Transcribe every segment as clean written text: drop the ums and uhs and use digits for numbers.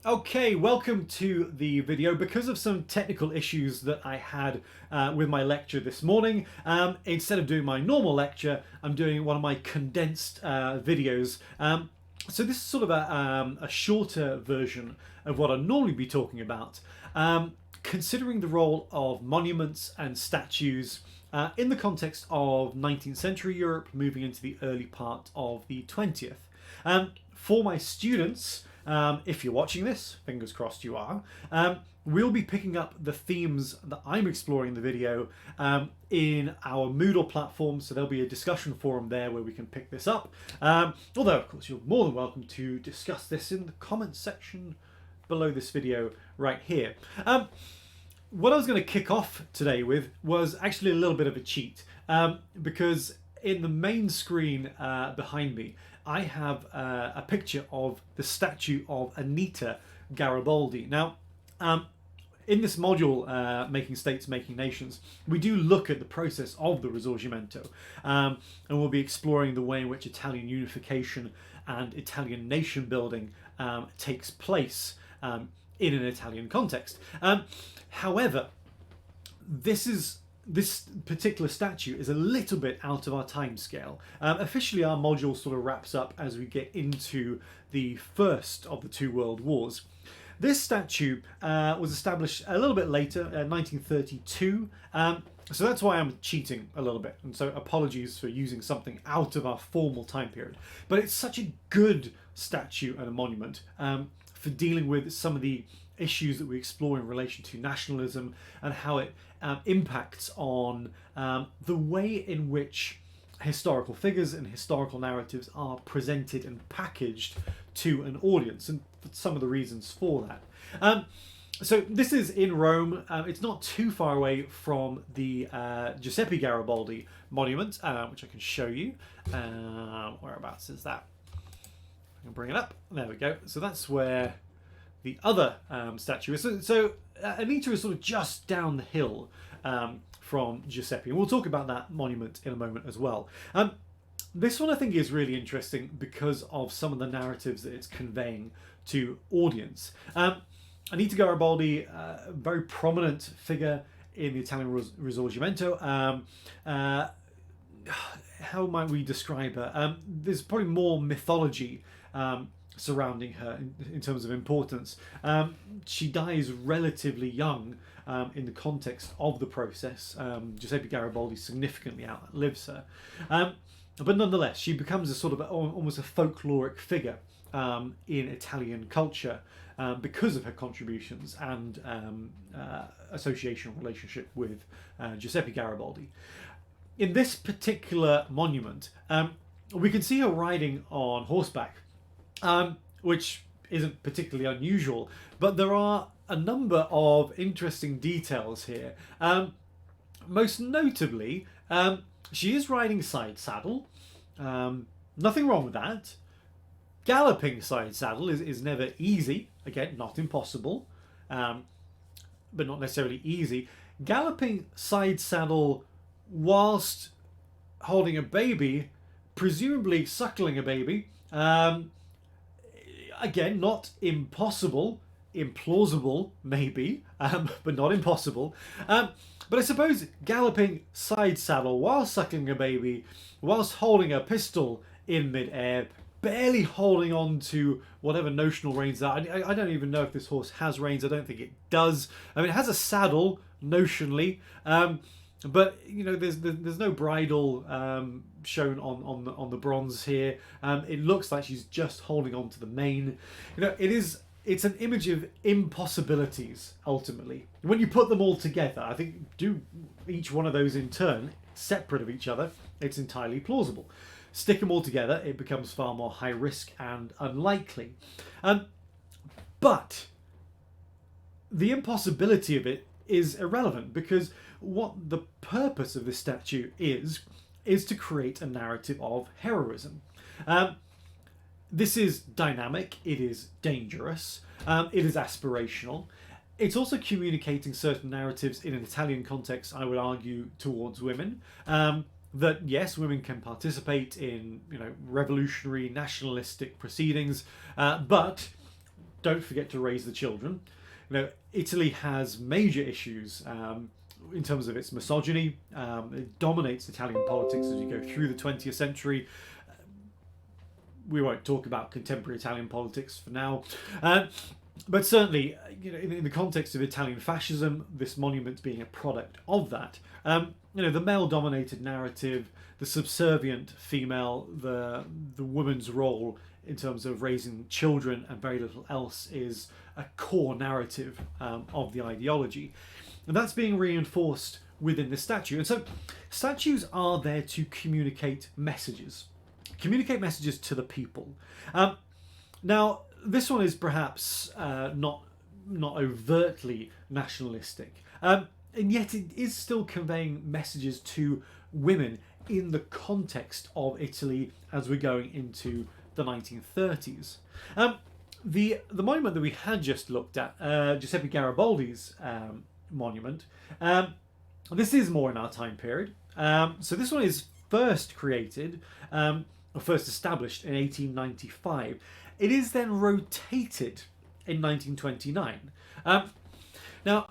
Okay, welcome to the video. Because of some technical issues that I had with my lecture this morning, instead of doing my normal lecture, I'm doing one of my condensed videos. So this is sort of a shorter version of what I'd normally be talking about, considering the role of monuments and statues in the context of 19th century Europe moving into the early part of the 20th. For my students, if you're watching this, fingers crossed you are, we'll be picking up the themes that I'm exploring in the video in our Moodle platform, so there'll be a discussion forum there where we can pick this up. Although, of course, you're more than welcome to discuss this in the comments section below this video right here. What I was going to kick off today with was actually a little bit of a cheat, because in the main screen behind me, I have a picture of the statue of Anita Garibaldi. Now, in this module, Making States, Making Nations, we do look at the process of the Risorgimento, and we'll be exploring the way in which Italian unification and Italian nation building takes place in an Italian context. However, this particular statue is a little bit out of our time scale. Officially, our module sort of wraps up as we get into the first of the two world wars. This statue was established a little bit later, 1932. So that's why I'm cheating a little bit. And so apologies for using something out of our formal time period. But it's such a good statue and a monument for dealing with some of the issues that we explore in relation to nationalism and how it impacts on the way in which historical figures and historical narratives are presented and packaged to an audience, and some of the reasons for that. So this is in Rome. It's not too far away from the Giuseppe Garibaldi monument, which I can show you. Whereabouts is that? I can bring it up. There we go. So that's where the other statue is. So Anita is sort of just down the hill from Giuseppe, and we'll talk about that monument in a moment as well. This one I think is really interesting because of some of the narratives that it's conveying to audience. Anita Garibaldi, a very prominent figure in the Italian Risorgimento. How might we describe her? There's probably more mythology surrounding her in terms of importance. She dies relatively young in the context of the process. Giuseppe Garibaldi significantly outlives her. But nonetheless, she becomes a sort of almost a folkloric figure in Italian culture because of her contributions and associational relationship with Giuseppe Garibaldi. In this particular monument, we can see her riding on horseback, which isn't particularly unusual, but there are a number of interesting details here. Most notably, she is riding side saddle. Nothing wrong with that. Galloping side saddle is never easy. Again, not impossible, but not necessarily easy. Galloping side saddle whilst holding a baby, presumably suckling a baby, again, not impossible, implausible maybe, but not impossible. But I suppose galloping side saddle while suckling a baby, whilst holding a pistol in mid-air, barely holding on to whatever notional reins that. I don't even know if this horse has reins. I don't think it does. I mean, it has a saddle notionally, but you know, there's no bridle shown on the bronze here. It looks like she's just holding on to the mane. You know, it's an image of impossibilities ultimately. When you put them all together, I think do each one of those in turn, separate of each other, it's entirely plausible. Stick them all together, it becomes far more high risk and unlikely. But the impossibility of it is irrelevant, because what the purpose of this statue is to create a narrative of heroism. This is dynamic, it is dangerous, it is aspirational. It's also communicating certain narratives in an Italian context, I would argue, towards women. That yes, women can participate in, you know, revolutionary nationalistic proceedings, but don't forget to raise the children. Italy has major issues in terms of its misogyny. It dominates Italian politics as you go through the 20th century. We won't talk about contemporary Italian politics for now. But certainly, in the context of Italian fascism, this monument being a product of that, the male-dominated narrative, the subservient female, the woman's role in terms of raising children and very little else is a core narrative of the ideology. And that's being reinforced within the statue. And so statues are there to communicate messages to the people. Now, this one is perhaps not overtly nationalistic, and yet it is still conveying messages to women in the context of Italy as we're going into the 1930s. The monument that we had just looked at, Giuseppe Garibaldi's monument, this is more in our time period. So this one is first created, or first established in 1895. It is then rotated in 1929. Now,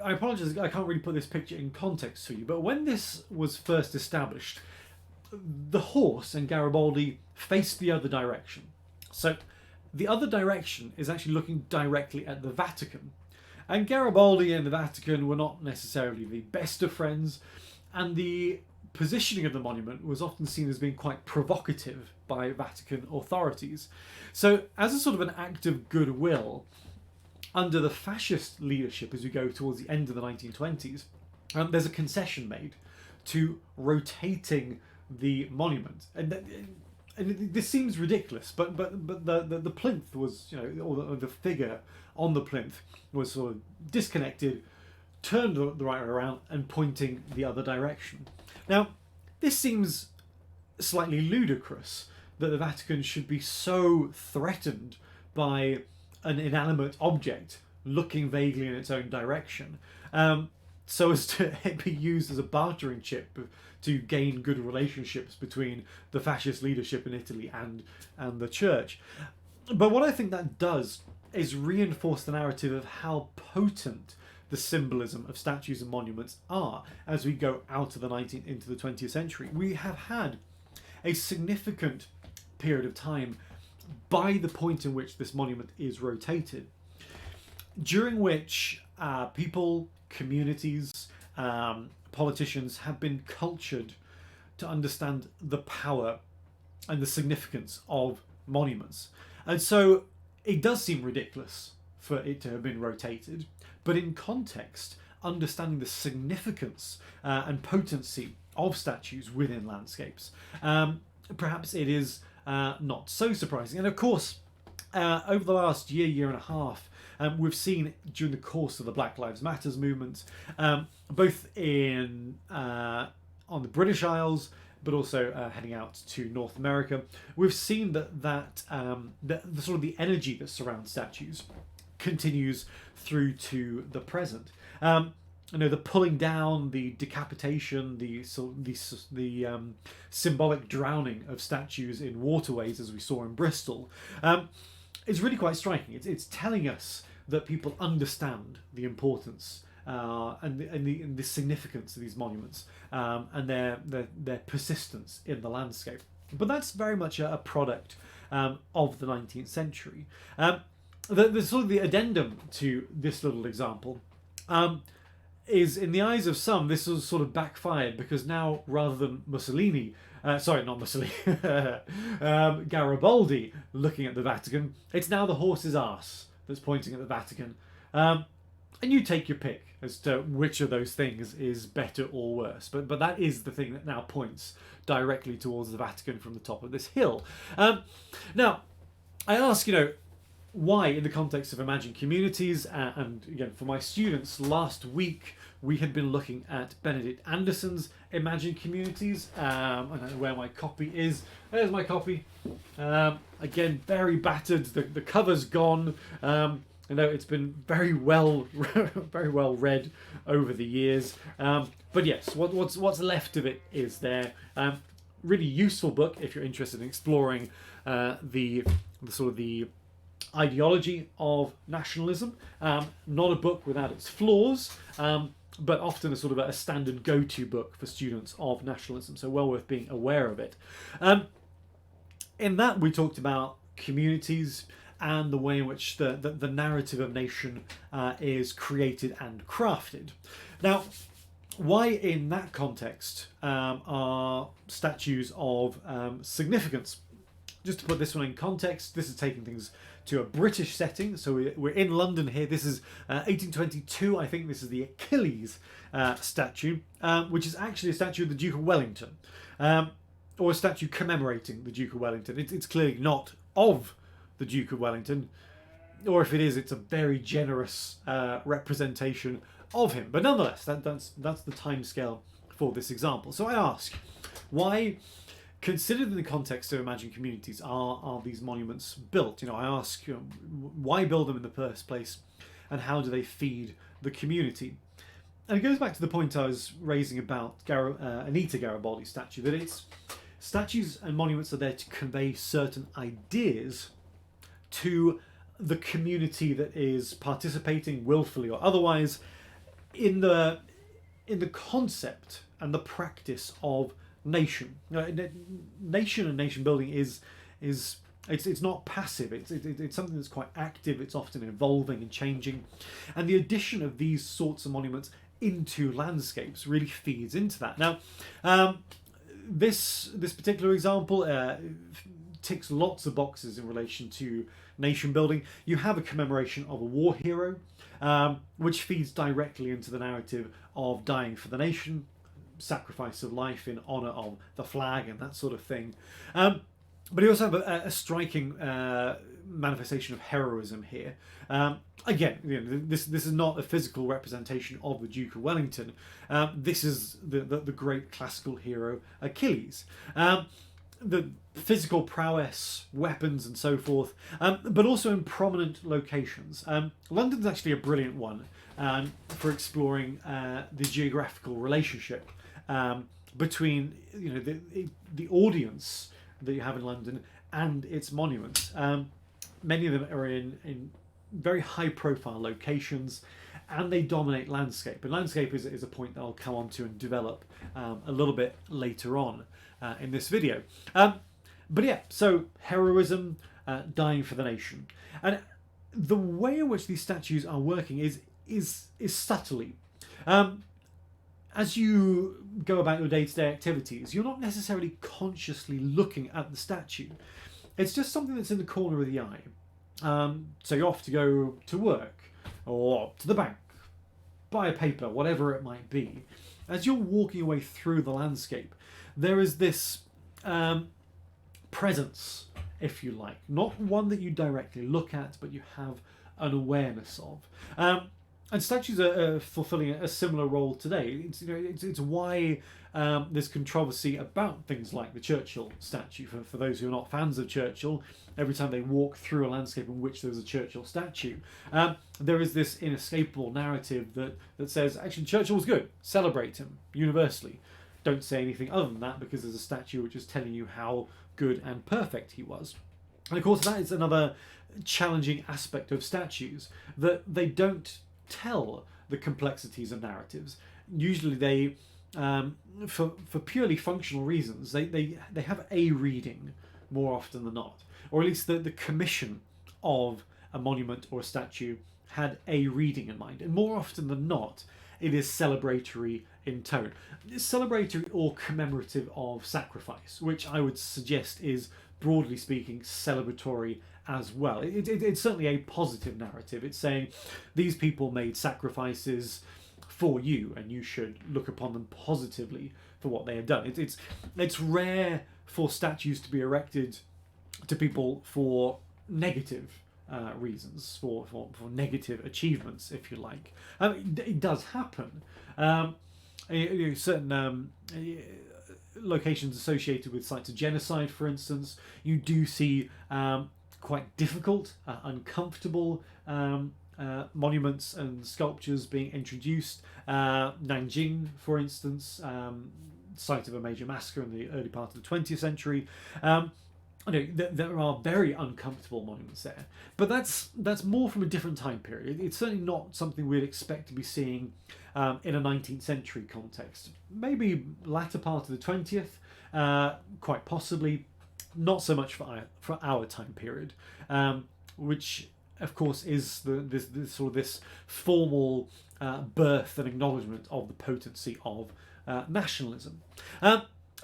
I apologise, I can't really put this picture in context to you, but when this was first established, the horse and Garibaldi faced the other direction. So the other direction is actually looking directly at the Vatican. And Garibaldi and the Vatican were not necessarily the best of friends, and the positioning of the monument was often seen as being quite provocative by Vatican authorities. So as a sort of an act of goodwill, under the fascist leadership as we go towards the end of the 1920s, there's a concession made to rotating the monument. And this seems ridiculous, but the plinth was, or the figure on the plinth was sort of disconnected, turned the right way around and pointing the other direction. Now, this seems slightly ludicrous that the Vatican should be so threatened by an inanimate object looking vaguely in its own direction, so as to be used as a bartering chip to gain good relationships between the fascist leadership in Italy and the church. But what I think that does is reinforce the narrative of how potent the symbolism of statues and monuments are as we go out of the 19th into the 20th century. We have had a significant period of time by the point in which this monument is rotated, during which people, communities, politicians have been cultured to understand the power and the significance of monuments. And so it does seem ridiculous for it to have been rotated, but in context, understanding the significance and potency of statues within landscapes, perhaps it is not so surprising. And of course, over the last year and a half, we've seen during the course of the Black Lives Matter movement, both on the British Isles, but also heading out to North America, we've seen that the sort of the energy that surrounds statues continues through to the present. The pulling down, the decapitation, the symbolic drowning of statues in waterways, as we saw in Bristol, is really quite striking. It's telling us that people understand the importance and the significance of these monuments and their persistence in the landscape. But that's very much a product of the 19th century. The sort of the addendum to this little example is, in the eyes of some, this was sort of backfired, because now, rather than Garibaldi looking at the Vatican, it's now the horse's arse that's pointing at the Vatican. And you take your pick as to which of those things is better or worse. But that is the thing that now points directly towards the Vatican from the top of this hill. Now, I ask, why, in the context of imagined communities, and again, for my students, last week we had been looking at Benedict Anderson's imagined communities. I don't know where my copy is. There's my copy. Again, very battered. The cover's gone. It's been very well read over the years. But yes, what's left of it is there. Really useful book if you're interested in exploring the ideology of nationalism. Not a book without its flaws, but often a sort of a standard go-to book for students of nationalism, so well worth being aware of it. In that, we talked about communities and the way in which the narrative of nation is created and crafted. Now, why in that context are statues of significance? Just to put this one in context, this is taking things to a British setting. So we're in London here. This is 1822. I think this is the Achilles statue, which is actually a statue of the Duke of Wellington, or a statue commemorating the Duke of Wellington. It's clearly not of the Duke of Wellington, or if it is, it's a very generous representation of him. But nonetheless, that's the timescale for this example. So I ask, why, considered in the context of imagined communities, are these monuments built? I ask, why build them in the first place, and how do they feed the community? And it goes back to the point I was raising about Anita Garibaldi's statue, that it's statues and monuments are there to convey certain ideas to the community that is participating, willfully or otherwise, in the concept and the practice of nation. Nation and nation building is it's not passive. It's something that's quite active. It's often evolving and changing, and the addition of these sorts of monuments into landscapes really feeds into that. Now, this particular example ticks lots of boxes in relation to nation building. You have a commemoration of a war hero, which feeds directly into the narrative of dying for the nation, sacrifice of life in honour of the flag and that sort of thing. But you also have a striking manifestation of heroism here. Again, this is not a physical representation of the Duke of Wellington. This is the great classical hero Achilles. The physical prowess, weapons and so forth, but also in prominent locations. London's actually a brilliant one for exploring the geographical relationship between the audience that you have in London and its monuments. Many of them are in very high profile locations, and they dominate landscape. And landscape is a point that I'll come on to and develop a little bit later on in this video. But yeah, so heroism, dying for the nation. And the way in which these statues are working is subtly. As you go about your day-to-day activities, you're not necessarily consciously looking at the statue. It's just something that's in the corner of the eye. So you're off to go to work, or to the bank, buy a paper, whatever it might be. As you're walking away through the landscape, there is this presence, if you like. Not one that you directly look at, but you have an awareness of. And statues are fulfilling a similar role today. It's why there's controversy about things like the Churchill statue. For those who are not fans of Churchill, every time they walk through a landscape in which there's a Churchill statue, there is this inescapable narrative that says, actually, Churchill was good. Celebrate him universally. Don't say anything other than that, because there's a statue which is telling you how good and perfect he was. And of course, that is another challenging aspect of statues, that they don't tell the complexities of narratives. Usually they, for purely functional reasons, they have a reading more often than not, or at least the commission of a monument or a statue had a reading in mind, and more often than not it is celebratory in tone. It's celebratory or commemorative of sacrifice, which I would suggest is, broadly speaking, celebratory as well. It's certainly a positive narrative. It's saying these people made sacrifices for you, and you should look upon them positively for what they have done. It's rare for statues to be erected to people for negative reasons, for negative achievements, if you like. It does happen. Certain locations associated with sites of genocide, for instance, you do see quite difficult, uncomfortable monuments and sculptures being introduced. Nanjing, for instance, site of a major massacre in the early part of the 20th century. I know there are very uncomfortable monuments there, but that's more from a different time period. It's certainly not something we'd expect to be seeing in a 19th century context. Maybe latter part of the 20th, quite possibly. Not so much for our time period, which of course is this formal birth and acknowledgement of the potency of nationalism.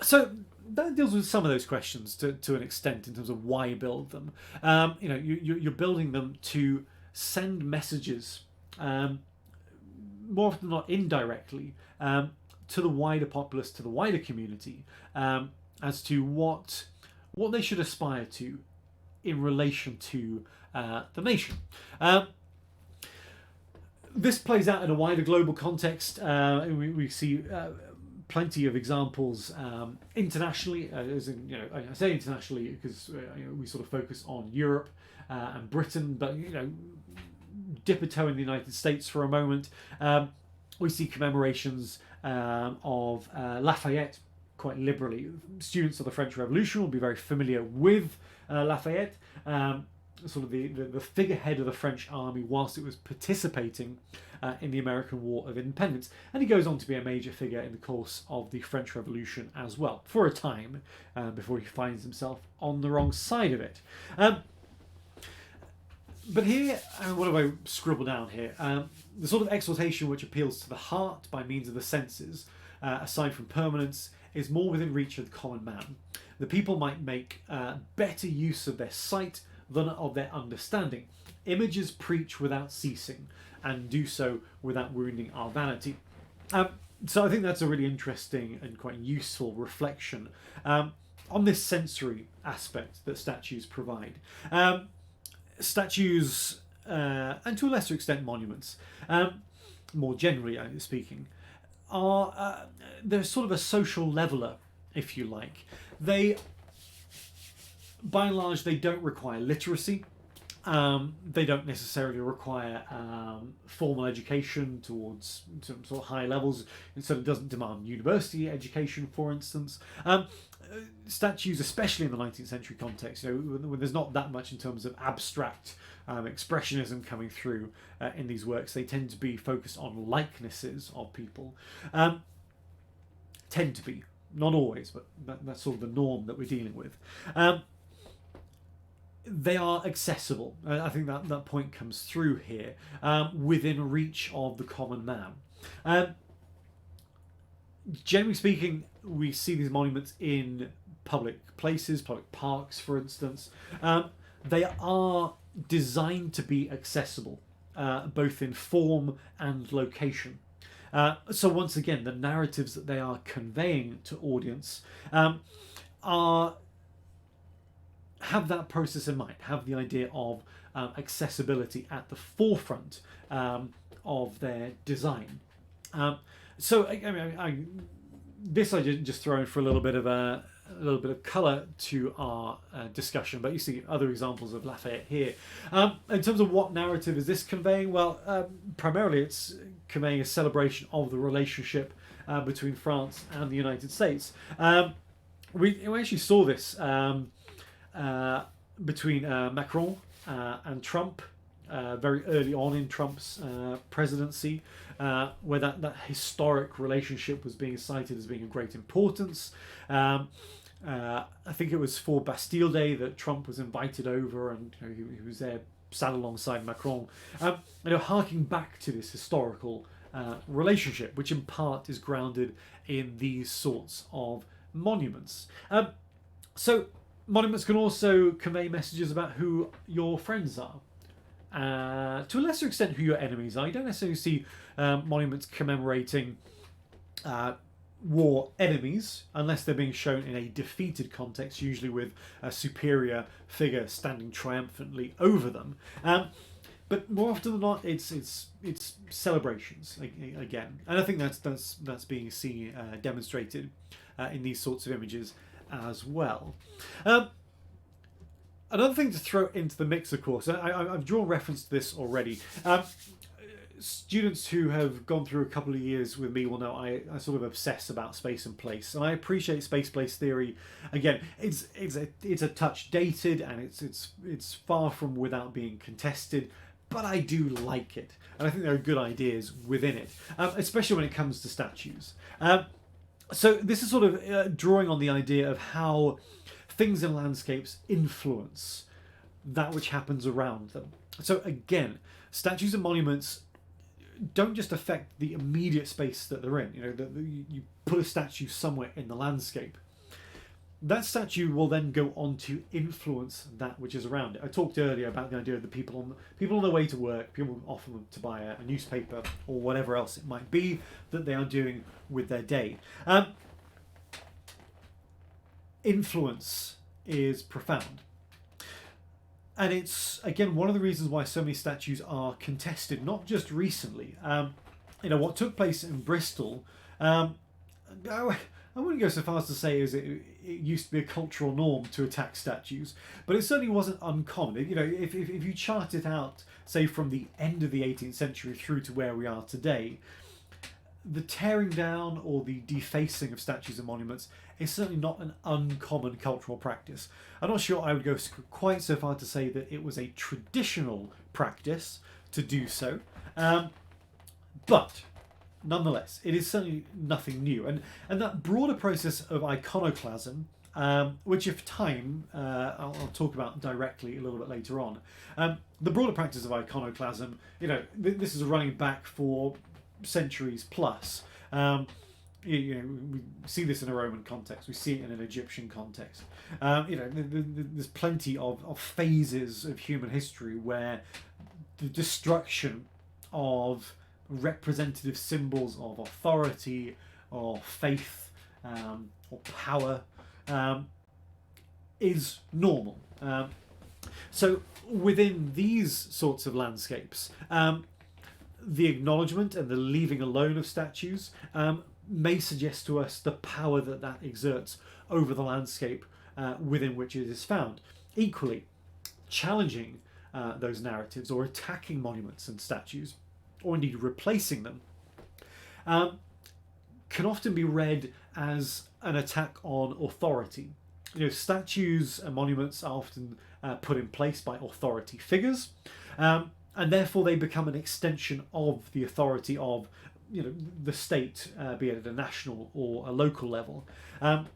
So that deals with some of those questions to an extent in terms of why build them. You're building them to send messages, more often than not indirectly, to the wider populace, to the wider community, as to what they should aspire to in relation to the nation. This plays out in a wider global context. We see plenty of examples internationally. As in, I say internationally because we sort of focus on Europe and Britain, but dip a toe in the United States for a moment. We see commemorations of Lafayette quite liberally. Students of the French Revolution will be very familiar with Lafayette, sort of the figurehead of the French army whilst it was participating in the American War of Independence. And he goes on to be a major figure in the course of the French Revolution as well, for a time, before he finds himself on the wrong side of it. But here, what have I scribbled down here? The sort of exaltation which appeals to the heart by means of the senses, aside from permanence, is more within reach of the common man. The people might make better use of their sight than of their understanding. Images preach without ceasing, and do so without wounding our vanity. So I think that's a really interesting and quite useful reflection on this sensory aspect that statues provide. Statues, and to a lesser extent monuments, more generally speaking, are they're sort of a social leveller, if you like. They, by and large, they don't require literacy. They don't necessarily require formal education towards some sort of high levels. So it doesn't demand university education, for instance. Statues, especially in the 19th century context, when there's not that much in terms of abstract expressionism coming through in these works, they tend to be focused on likenesses of people. Tend to be, not always, but that's sort of the norm that we're dealing with. They are accessible. I think that point comes through here, within reach of the common man. Generally speaking, we see these monuments in public places, public parks, for instance. They are designed to be accessible, both in form and location. So once again, the narratives that they are conveying to audience have that process in mind, have the idea of accessibility at the forefront of their design. So this I didn't just throw in for a little bit of colour to our discussion, but you see other examples of Lafayette here. In terms of what narrative is this conveying? Well, primarily it's conveying a celebration of the relationship between France and the United States. We actually saw this between Macron and Trump very early on in Trump's presidency, where that historic relationship was being cited as being of great importance. I think it was for Bastille Day that Trump was invited over, and he was there, sat alongside Macron, harking back to this historical relationship, which in part is grounded in these sorts of monuments. So monuments can also convey messages about who your friends are. To a lesser extent, who your enemies are. You don't necessarily see monuments commemorating war enemies, unless they're being shown in a defeated context, usually with a superior figure standing triumphantly over them. But more often than not, it's celebrations again, and I think that's being seen demonstrated in these sorts of images as well. Another thing to throw into the mix, of course, I've drawn reference to this already. students who have gone through a couple of years with me will know I sort of obsess about space and place, and I appreciate space-place theory. Again, it's a touch dated, and it's far from without being contested, but I do like it, and I think there are good ideas within it, especially when it comes to statues. So this is sort of drawing on the idea of how things in landscapes influence that which happens around them. So again, statues and monuments don't just affect the immediate space that they're in. You know, you put a statue somewhere in the landscape. That statue will then go on to influence that which is around it. I talked earlier about the idea of the people on their way to work, people often to buy a newspaper or whatever else it might be that they are doing with their day. Influence is profound. And it's, again, one of the reasons why so many statues are contested, not just recently. You know, what took place in Bristol, I wouldn't go so far as to say it used to be a cultural norm to attack statues, but it certainly wasn't uncommon. You know, if you chart it out, say, from the end of the 18th century through to where we are today, the tearing down or the defacing of statues and monuments is certainly not an uncommon cultural practice. I'm not sure I would go quite so far to say that it was a traditional practice to do so, but nonetheless, it is certainly nothing new. And that broader process of iconoclasm, which if time, I'll talk about directly a little bit later on. The broader practice of iconoclasm, you know, this is running back for centuries plus. You know, we see this in a Roman context, we see it in an Egyptian context. You know, there's plenty of phases of human history where the destruction of representative symbols of authority or faith or power is normal. So within these sorts of landscapes, the acknowledgement and the leaving alone of statues may suggest to us the power that exerts over the landscape within which it is found. Equally, challenging those narratives or attacking monuments and statues, or indeed replacing them, can often be read as an attack on authority. You know, statues and monuments are often put in place by authority figures, and therefore they become an extension of the authority of, you know, the state, be it at a national or a local level. And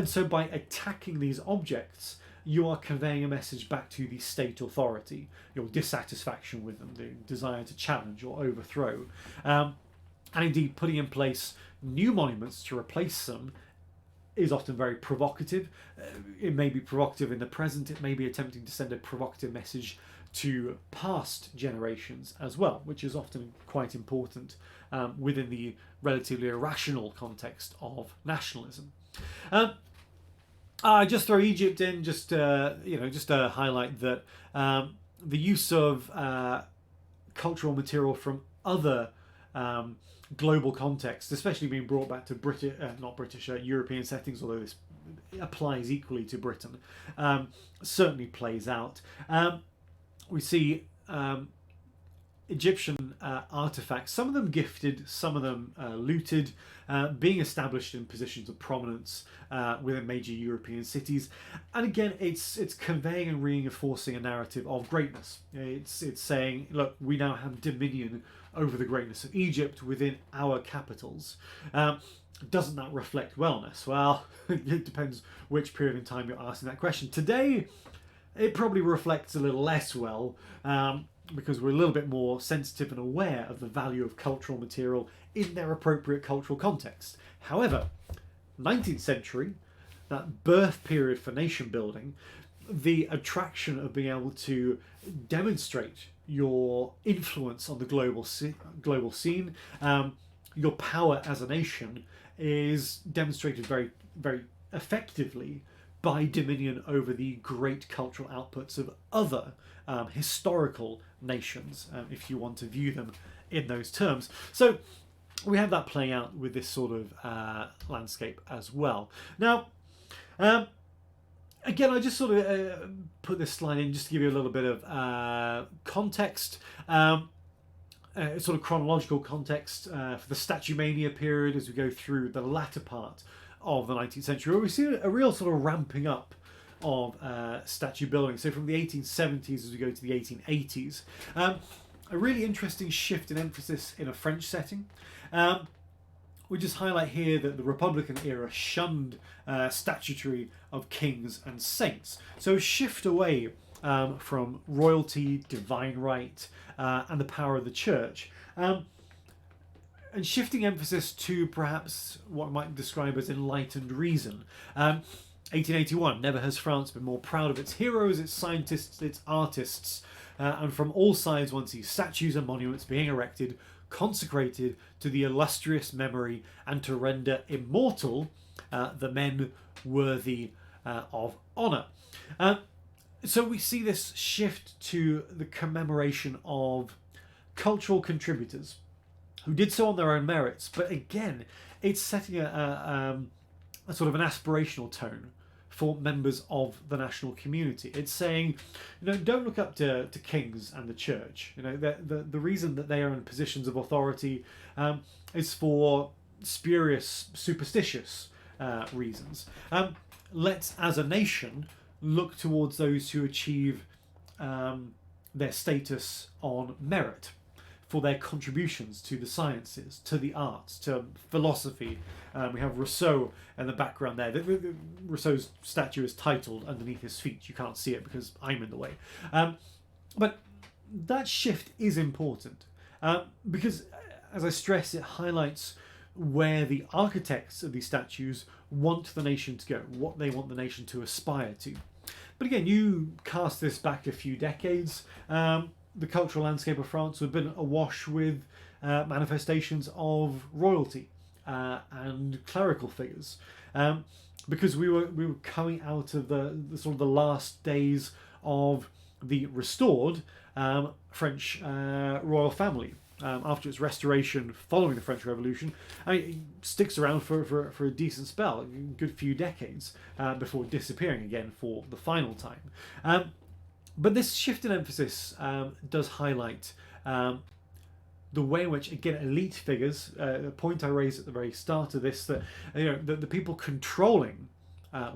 so by attacking these objects, you are conveying a message back to the state authority, your dissatisfaction with them, the desire to challenge or overthrow. And indeed, putting in place new monuments to replace them is often very provocative. It may be provocative in the present, it may be attempting to send a provocative message to past generations as well, which is often quite important within the relatively irrational context of nationalism. I just throw Egypt in, just to highlight that the use of cultural material from other global contexts, especially being brought back to European settings, although this applies equally to Britain, certainly plays out. We see Egyptian artifacts, some of them gifted, some of them looted, being established in positions of prominence within major European cities. And again, it's conveying and reinforcing a narrative of greatness. It's saying, look, we now have dominion over the greatness of Egypt within our capitals. Doesn't that reflect wellness? Well, it depends which period in time you're asking that question. Today, it probably reflects a little less well, because we're a little bit more sensitive and aware of the value of cultural material in their appropriate cultural context. However, 19th century, that birth period for nation building, the attraction of being able to demonstrate your influence on the global scene, your power as a nation, is demonstrated very, very effectively by dominion over the great cultural outputs of other historical nations, if you want to view them in those terms. So we have that playing out with this sort of landscape as well. Now, again, I just sort of put this slide in just to give you a little bit of context. sort of chronological context for the statue mania period as we go through the latter part of the 19th century, where we see a real sort of ramping up of statue building. So from the 1870s as we go to the 1880s, a really interesting shift in emphasis in a French setting. We just highlight here that the Republican era shunned statuary of kings and saints. So a shift away from royalty, divine right, and the power of the church. And shifting emphasis to perhaps what I might describe as enlightened reason. 1881, never has France been more proud of its heroes, its scientists, its artists, and from all sides one sees statues and monuments being erected, consecrated to the illustrious memory and to render immortal the men worthy of honour. So we see this shift to the commemoration of cultural contributors who did so on their own merits, but again, it's setting a sort of an aspirational tone for members of the national community. It's saying, don't look up to kings and the church. The reason that they are in positions of authority is for spurious, superstitious reasons. Let's, as a nation, look towards those who achieve their status on merit for their contributions to the sciences, to the arts, to philosophy. We have Rousseau in the background there. Rousseau's statue is titled underneath his feet. You can't see it because I'm in the way. But that shift is important because, as I stress, it highlights where the architects of these statues want the nation to go, what they want the nation to aspire to. But again, you cast this back a few decades, the cultural landscape of France would have been awash with manifestations of royalty and clerical figures, because we were coming out of the sort of the last days of the restored French royal family. After its restoration following the French Revolution, it sticks around for a decent spell, a good few decades, before disappearing again for the final time. But this shift in emphasis does highlight the way in which, again, elite figures, the point I raised at the very start of this, that the people controlling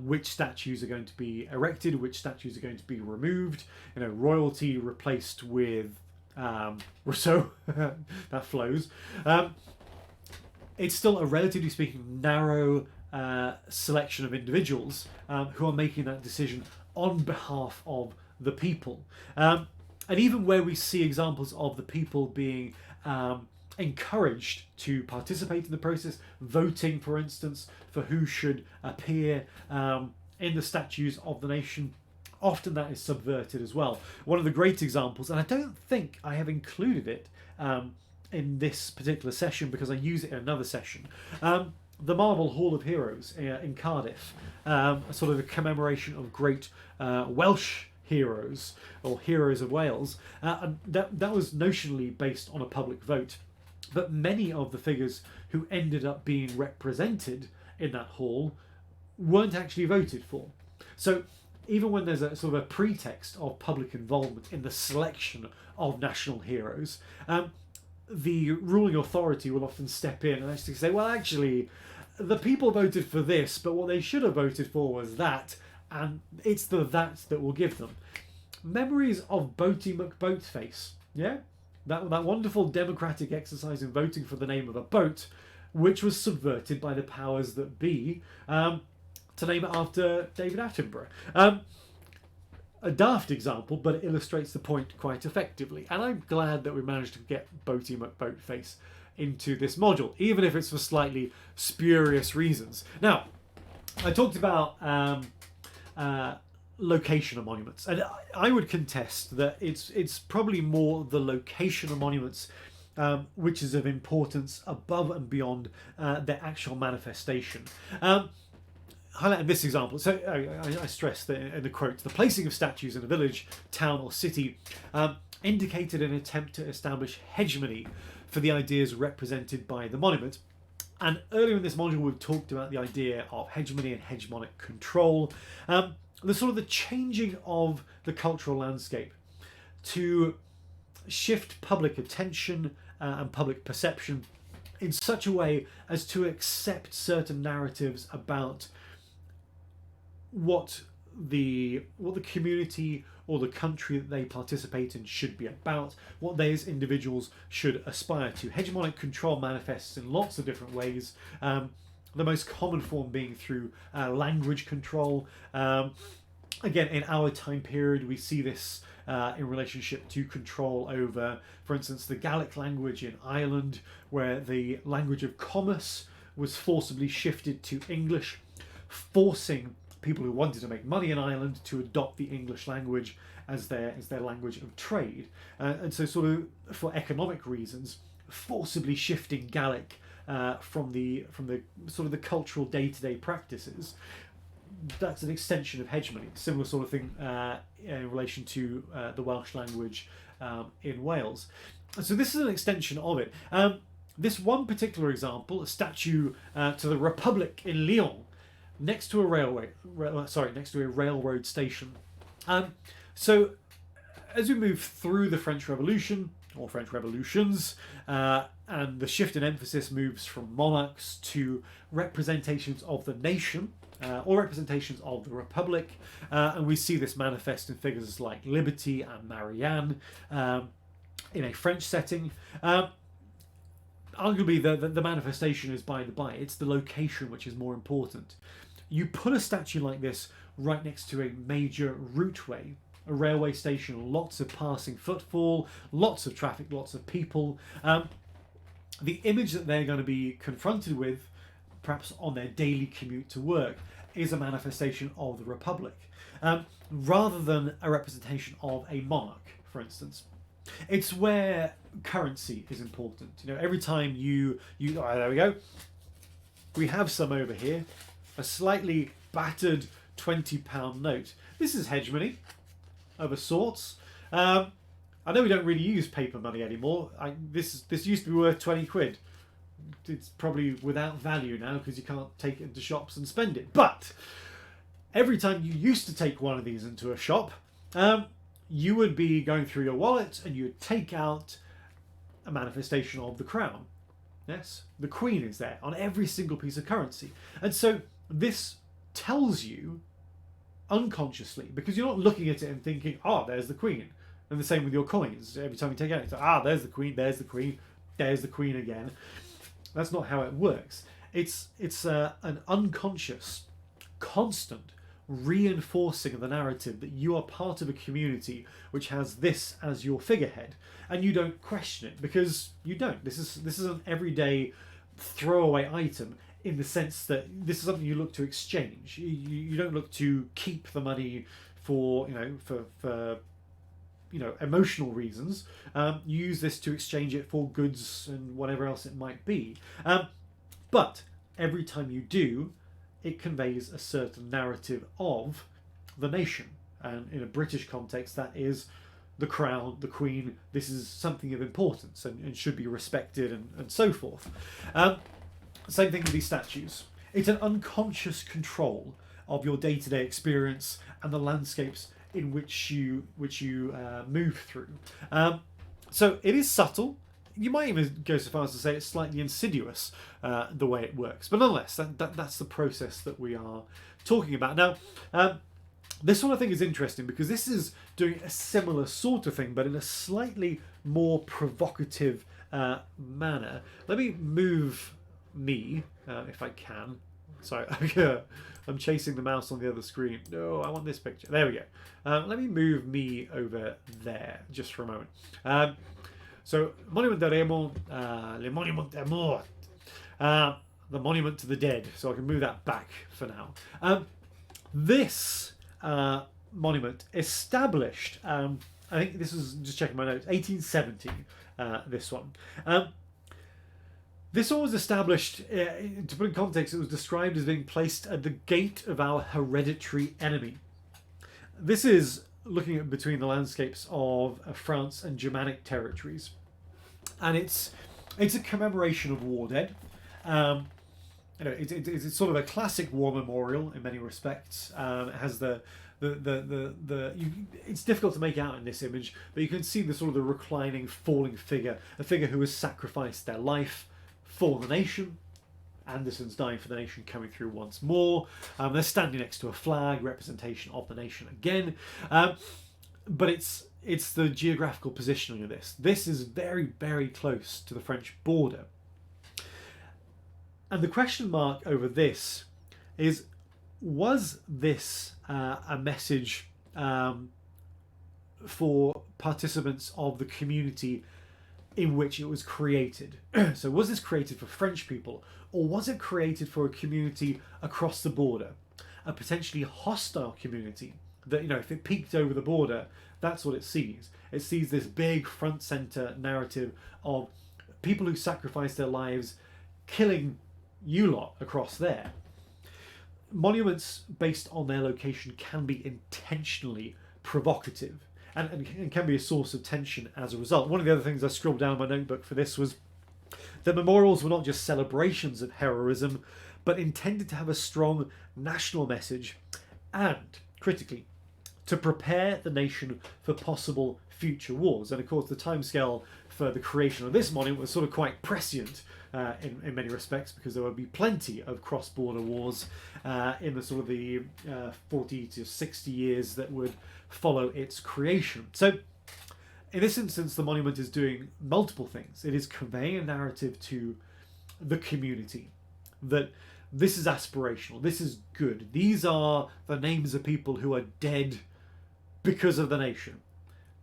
which statues are going to be erected, which statues are going to be removed, royalty replaced with Rousseau, that flows. It's still a relatively speaking narrow selection of individuals who are making that decision on behalf of the people. And even where we see examples of the people being encouraged to participate in the process, voting, for instance, for who should appear in the statues of the nation, often that is subverted as well. One of the great examples, and I don't think I have included it in this particular session because I use it in another session, the Marble Hall of Heroes in Cardiff, a sort of a commemoration of great Welsh heroes, or heroes of Wales. That was notionally based on a public vote, but many of the figures who ended up being represented in that hall weren't actually voted for. So even when there's a sort of a pretext of public involvement in the selection of national heroes, the ruling authority will often step in and actually say, well, actually, the people voted for this, but what they should have voted for was that, and it's the that will give them. Memories of Boaty McBoatface, yeah? That wonderful democratic exercise in voting for the name of a boat, which was subverted by the powers that be, to name it after David Attenborough. A daft example, but it illustrates the point quite effectively. And I'm glad that we managed to get Boaty McBoatface into this module, even if it's for slightly spurious reasons. Now, I talked about location of monuments, and I would contest that it's probably more the location of monuments which is of importance above and beyond their actual manifestation. Highlighting this example, so I stress that in the quote, the placing of statues in a village, town or city indicated an attempt to establish hegemony for the ideas represented by the monument. And earlier in this module we've talked about the idea of hegemony and hegemonic control, the sort of the changing of the cultural landscape to shift public attention and public perception in such a way as to accept certain narratives about what the community or the country that they participate in should be about, what they as individuals should aspire to. Hegemonic control manifests in lots of different ways. The most common form being through language control. Again, in our time period, we see this in relationship to control over, for instance, the Gaelic language in Ireland, where the language of commerce was forcibly shifted to English, forcing people who wanted to make money in Ireland to adopt the English language as their language of trade. And so, sort of for economic reasons, forcibly shifting Gaelic from the sort of the cultural day-to-day practices. That's an extension of hegemony. Similar sort of thing in relation to the Welsh language in Wales. And so this is an extension of it. This one particular example, a statue to the Republic in Lyon, next to a railroad station. So as we move through the French Revolution, or French revolutions, and the shift in emphasis moves from monarchs to representations of the nation, or representations of the Republic, and we see this manifest in figures like Liberty and Marianne in a French setting. Arguably, the manifestation is by the by. It's the location which is more important. You put a statue like this right next to a major routeway, a railway station, lots of passing footfall, lots of traffic, lots of people. The image that they're going to be confronted with, perhaps on their daily commute to work, is a manifestation of the Republic, rather than a representation of a monarch, for instance. It's where currency is important. You know, every time you there we go. We have some over here, a slightly battered £20 note. This is hegemony of a sorts. I know we don't really use paper money anymore. This used to be worth 20 quid. It's probably without value now because you can't take it into shops and spend it. But every time you used to take one of these into a shop, you would be going through your wallet and you would take out a manifestation of the crown. Yes, the Queen is there on every single piece of currency. And so this tells you unconsciously, because you're not looking at it and thinking, oh, there's the Queen. And the same with your coins. Every time you take it out, it's like, there's the Queen, there's the Queen, there's the Queen again. That's not how it works. It's an unconscious, constant reinforcing of the narrative that you are part of a community which has this as your figurehead, and you don't question it because you don't. This is an everyday throwaway item in the sense that this is something you look to exchange. You don't look to keep the money for emotional reasons. You use this to exchange it for goods and whatever else it might be. But every time you do, it conveys a certain narrative of the nation. And in a British context, that is the crown, the Queen. This is something of importance and should be respected and so forth. Same thing with these statues. It's an unconscious control of your day-to-day experience and the landscapes in which you move through. So it is subtle. You might even go so far as to say it's slightly insidious, the way it works. But nonetheless, that's the process that we are talking about. Now, this one I think is interesting because this is doing a similar sort of thing, but in a slightly more provocative manner. Let me move me, if I can. Sorry, I'm chasing the mouse on the other screen. No, I want this picture. There we go. Let me move me over there just for a moment. So, Monument de Raymond, Le Monument de Mort, the Monument to the Dead. So I can move that back for now. This monument established, I think this was, just checking my notes, 1870, this one. This one was established, to put in context, it was described as being placed at the gate of our hereditary enemy. This is looking at between the landscapes of France and Germanic territories. And it's a commemoration of war dead. It's sort of a classic war memorial in many respects. It has the it's difficult to make out in this image, but you can see the sort of the reclining, falling figure, a figure who has sacrificed their life for the nation. Anderson's dying for the nation coming through once more. They're standing next to a flag, representation of the nation again. But it's the geographical positioning of this. This is very, very close to the French border. And the question mark over this is, was this a message for participants of the community in which it was created? So was this created for French people, or was it created for a community across the border, a potentially hostile community that, if it peeked over the border, that's what it sees. It sees this big front center narrative of people who sacrificed their lives killing you lot across there. Monuments based on their location can be intentionally provocative and can be a source of tension as a result. One of the other things I scribbled down in my notebook for this was that memorials were not just celebrations of heroism, but intended to have a strong national message and, critically, to prepare the nation for possible future wars. And of course, the timescale for the creation of this monument was sort of quite prescient in many respects, because there would be plenty of cross-border wars in the sort of the 40 to 60 years that would follow its creation. So in this instance, the monument is doing multiple things. It is conveying a narrative to the community that this is aspirational, this is good, these are the names of people who are dead because of the nation,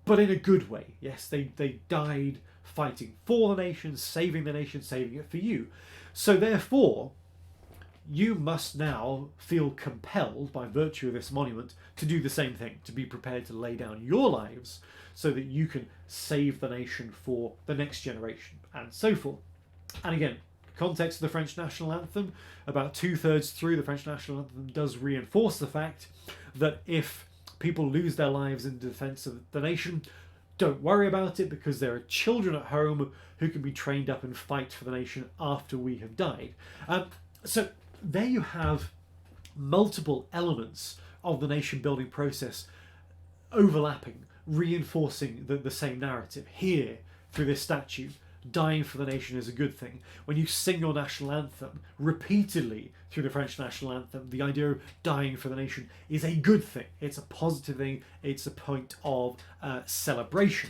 but in a good way. Yes, they died fighting for the nation, saving it for you. So therefore, you must now feel compelled by virtue of this monument to do the same thing, to be prepared to lay down your lives so that you can save the nation for the next generation, and so forth. And again, context of the French national anthem, about 2/3 through, the French national anthem does reinforce the fact that if people lose their lives in defence of the nation, don't worry about it, because there are children at home who can be trained up and fight for the nation after we have died. So there you have multiple elements of the nation building process overlapping, reinforcing the same narrative. Here, through this statue, dying for the nation is a good thing. When you sing your national anthem repeatedly through the French national anthem, the idea of dying for the nation is a good thing. It's a positive thing. It's a point of celebration.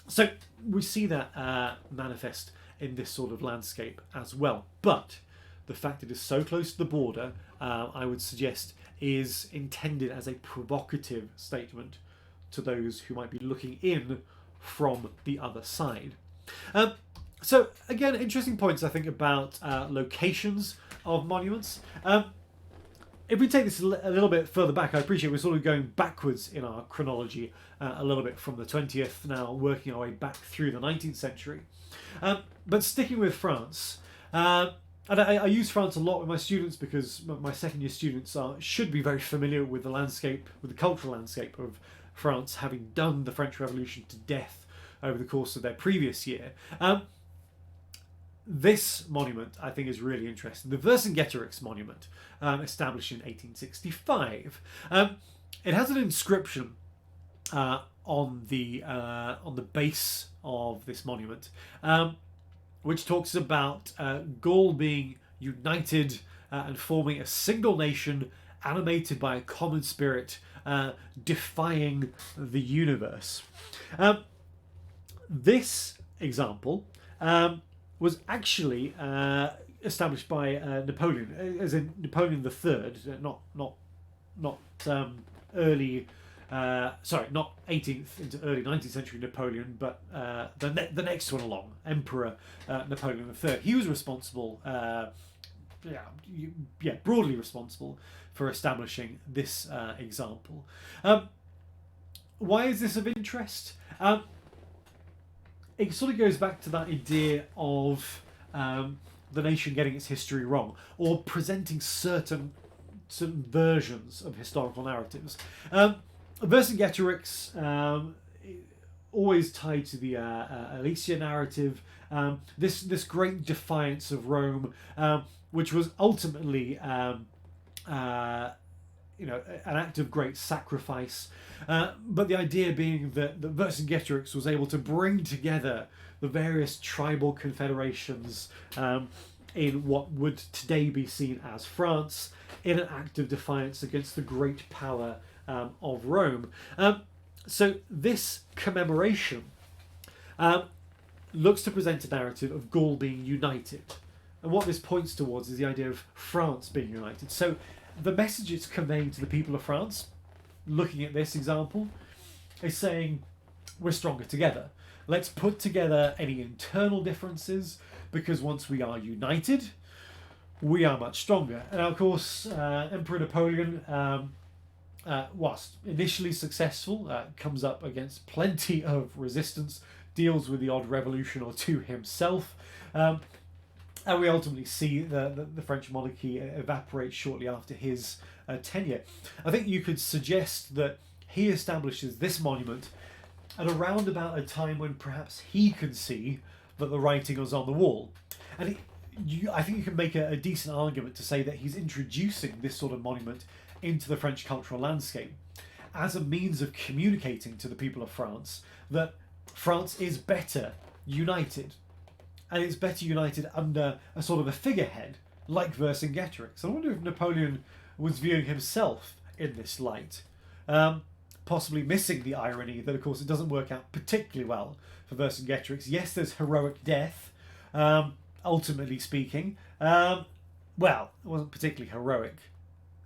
So we see that manifest in this sort of landscape as well. But the fact it is so close to the border, I would suggest, is intended as a provocative statement to those who might be looking in from the other side. So again, interesting points, I think, about locations of monuments. If we take this a little bit further back, I appreciate we're sort of going backwards in our chronology a little bit from the 20th, now working our way back through the 19th century. But sticking with France, and I use France a lot with my students because my second year students should be very familiar with the landscape, with the cultural landscape of France, having done the French Revolution to death over the course of their previous year. This monument, I think, is really interesting. The Vercingetorix monument, established in 1865. It has an inscription on the base of this monument, which talks about Gaul being united and forming a single nation, animated by a common spirit, defying the universe. This example was actually established by Napoleon, as in Napoleon III, not 18th into early 19th century Napoleon, but the next one along, Emperor Napoleon III. He was responsible, broadly responsible for establishing this example. Why is this of interest? It sort of goes back to that idea of the nation getting its history wrong, or presenting certain versions of historical narratives. Vercingetorix, always tied to the Alesia narrative, this great defiance of Rome, which was ultimately an act of great sacrifice. But the idea being that Vercingetorix was able to bring together the various tribal confederations in what would today be seen as France, in an act of defiance against the great power of Rome. So this commemoration looks to present a narrative of Gaul being united. And what this points towards is the idea of France being united. So the message it's conveying to the people of France, looking at this example, is saying, we're stronger together. Let's put together any internal differences, because once we are united, we are much stronger. And of course, Emperor Napoleon, whilst initially successful, comes up against plenty of resistance, deals with the odd revolution or two himself, and we ultimately see the French monarchy evaporate shortly after his tenure. I think you could suggest that he establishes this monument at around about a time when perhaps he could see that the writing was on the wall. And I think you can make a decent argument to say that he's introducing this sort of monument into the French cultural landscape as a means of communicating to the people of France that France is better united. And it's better united under a sort of a figurehead like Vercingetorix. I wonder if Napoleon was viewing himself in this light, possibly missing the irony that, of course, it doesn't work out particularly well for Vercingetorix. Yes, there's heroic death, ultimately speaking. Well, it wasn't particularly heroic.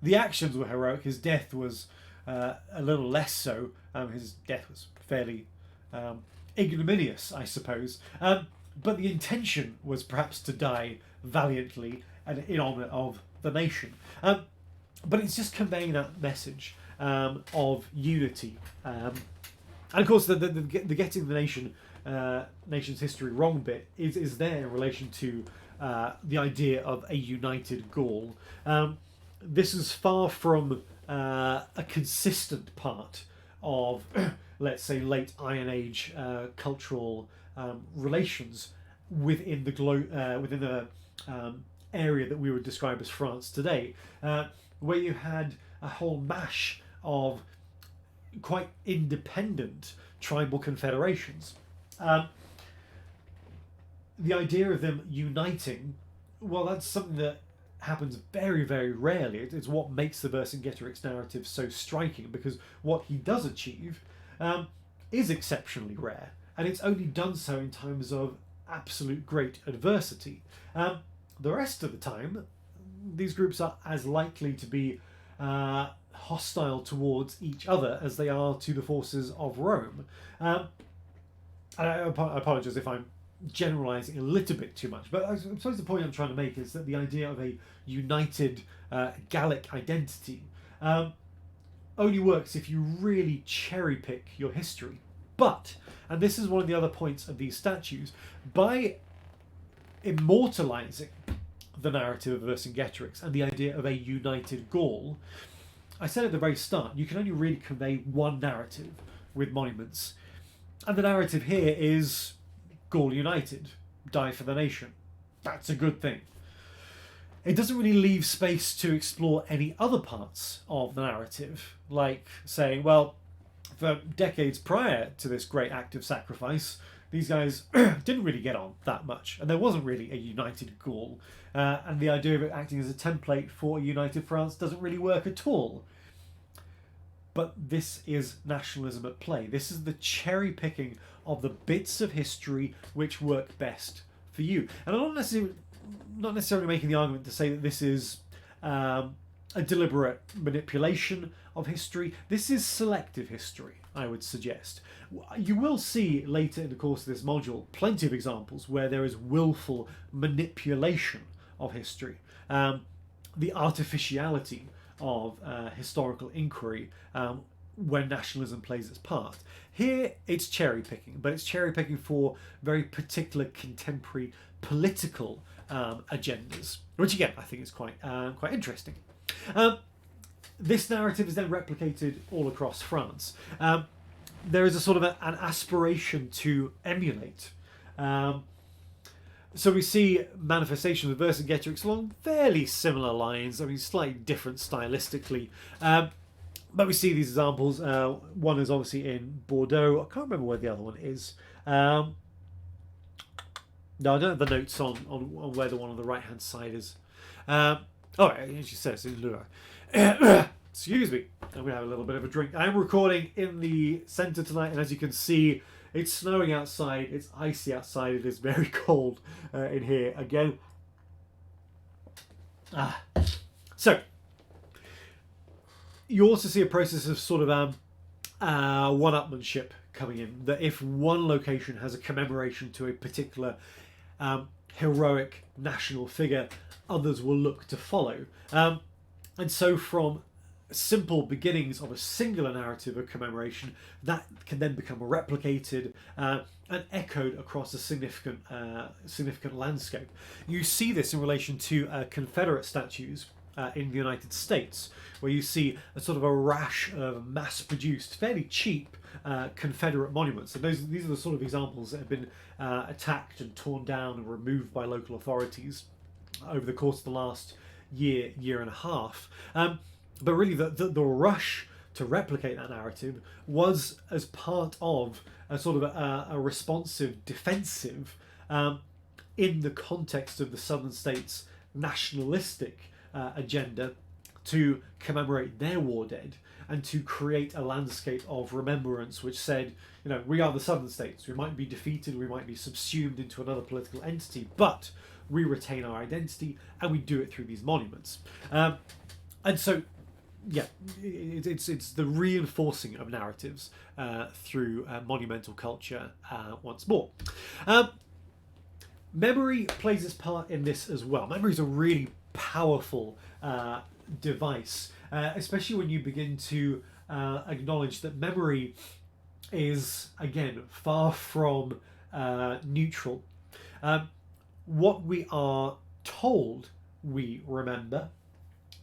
The actions were heroic. His death was a little less so. His death was fairly ignominious, I suppose. But the intention was perhaps to die valiantly and in honour of the nation. But it's just conveying that message of unity. And of course, the getting the nation's history wrong bit is there in relation to the idea of a united Gaul. This is far from a consistent part of, let's say, late Iron Age cultural relations within the area that we would describe as France today, where you had a whole mash of quite independent tribal confederations. The idea of them uniting, well, that's something that happens very, very rarely. It's what makes the Vercingetorix narrative so striking, because what he does achieve is exceptionally rare, and it's only done so in times of absolute great adversity. The rest of the time, these groups are as likely to be hostile towards each other as they are to the forces of Rome. And I apologise if I'm generalising a little bit too much, but I suppose the point I'm trying to make is that the idea of a united Gallic identity only works if you really cherry pick your history. But, and this is one of the other points of these statues, by immortalising the narrative of Vercingetorix and the idea of a united Gaul, I said at the very start, you can only really convey one narrative with monuments. And the narrative here is Gaul united, die for the nation. That's a good thing. It doesn't really leave space to explore any other parts of the narrative, like saying, well, for decades prior to this great act of sacrifice, these guys didn't really get on that much, and there wasn't really a united Gaul, and the idea of it acting as a template for a united France doesn't really work at all. But this is nationalism at play. This is the cherry picking of the bits of history which work best for you. And I'm not necessarily making the argument to say that this is a deliberate manipulation of history. This is selective history, I would suggest. You will see later in the course of this module plenty of examples where there is willful manipulation of history. The artificiality of historical inquiry when nationalism plays its part. Here it's cherry picking, but it's cherry picking for very particular contemporary political agendas, which again I think is quite interesting. This narrative is then replicated all across France. There is a sort of an aspiration to emulate So we see manifestations of Vercingetorix along fairly similar lines. I mean, slightly different stylistically. But we see these examples. One is obviously in Bordeaux. I can't remember where the other one is. No, I don't have the notes on where the one on the right-hand side is. As she says, in Lure. Excuse me. I'm going to have a little bit of a drink. I'm recording in the centre tonight, and as you can see, it's snowing outside. It's icy outside. It is very cold in here again. So, you also see a process of sort of one-upmanship coming in. That if one location has a commemoration to a particular heroic national figure, others will look to follow. And so from simple beginnings of a singular narrative of commemoration, that can then become replicated and echoed across a significant landscape. You see this in relation to Confederate statues in the United States, where you see a sort of a rash of mass-produced, fairly cheap Confederate monuments. And these are the sort of examples that have been attacked and torn down and removed by local authorities over the course of the last year and a half. But really, the rush to replicate that narrative was as part of a sort of a responsive defensive in the context of the southern states' nationalistic agenda to commemorate their war dead and to create a landscape of remembrance which said, we are the southern states. We might be defeated, we might be subsumed into another political entity, but we retain our identity and we do it through these monuments. And so, yeah, it's the reinforcing of narratives through monumental culture once more. Memory plays its part in this as well. Memory is a really powerful device, especially when you begin to acknowledge that memory is, again, far from neutral. What we are told we remember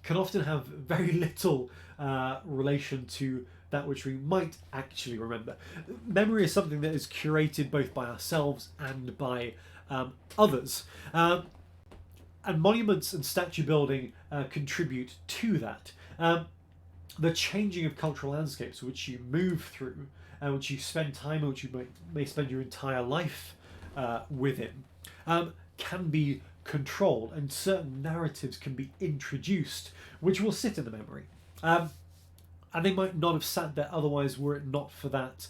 can often have very little relation to that which we might actually remember. Memory is something that is curated both by ourselves and by others. And monuments and statue building contribute to that. The changing of cultural landscapes which you move through, which you spend time in, which you may spend your entire life within, can be controlled, and certain narratives can be introduced which will sit in the memory. And they might not have sat there otherwise were it not for that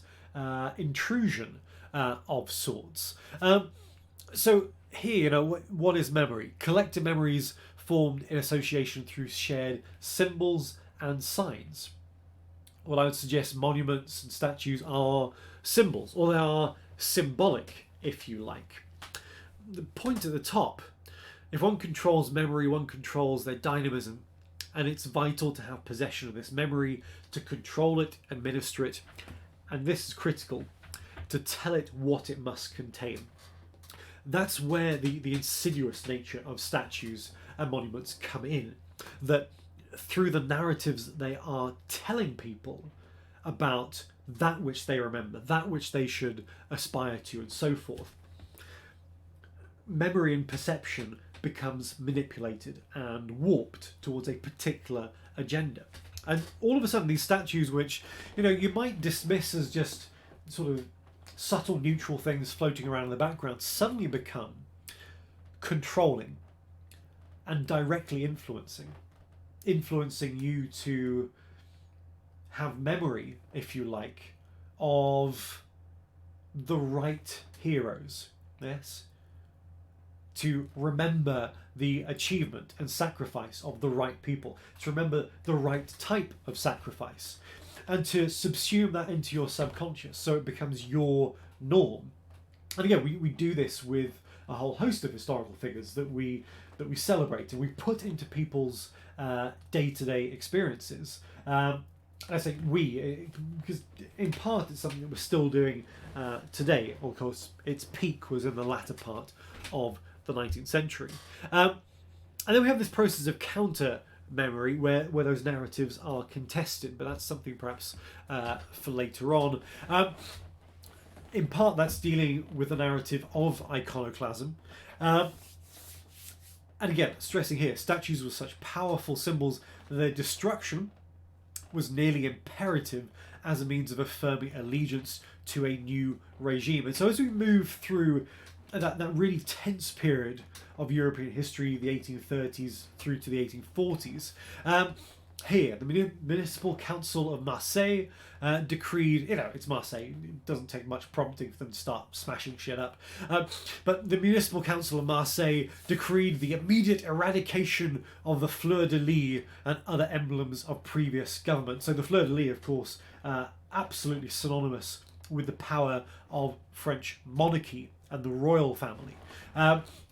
intrusion of sorts. So here, what is memory? Collective memories formed in association through shared symbols and signs. Well, I would suggest monuments and statues are symbols, or they are symbolic, if you like. The point at the top, if one controls memory, one controls their dynamism, and it's vital to have possession of this memory, to control it, administer it, and this is critical, to tell it what it must contain. That's where the insidious nature of statues and monuments come in, that through the narratives that they are telling people about that which they remember, that which they should aspire to, and so forth, memory and perception becomes manipulated and warped towards a particular agenda. And all of a sudden these statues, which you might dismiss as just sort of subtle neutral things floating around in the background, suddenly become controlling and directly influencing you to have memory, if you like, of the right heroes. Yes, to remember the achievement and sacrifice of the right people, to remember the right type of sacrifice, and to subsume that into your subconscious so it becomes your norm. And again, we do this with a whole host of historical figures that we celebrate and we put into people's day-to-day experiences. I say we, because in part it's something that we're still doing today. Of course, its peak was in the latter part of the 19th century. And then we have this process of counter memory where those narratives are contested, but that's something perhaps for later on. in part, that's dealing with the narrative of iconoclasm. And again, stressing here, statues were such powerful symbols that their destruction was nearly imperative as a means of affirming allegiance to a new regime. And so as we move through that really tense period of European history, the 1830s through to the 1840s, here, the Municipal Council of Marseille decreed, it's Marseille, it doesn't take much prompting for them to start smashing shit up, but the Municipal Council of Marseille decreed the immediate eradication of the fleur-de-lis and other emblems of previous government. So the fleur-de-lis, of course, absolutely synonymous with the power of French monarchy and the royal family.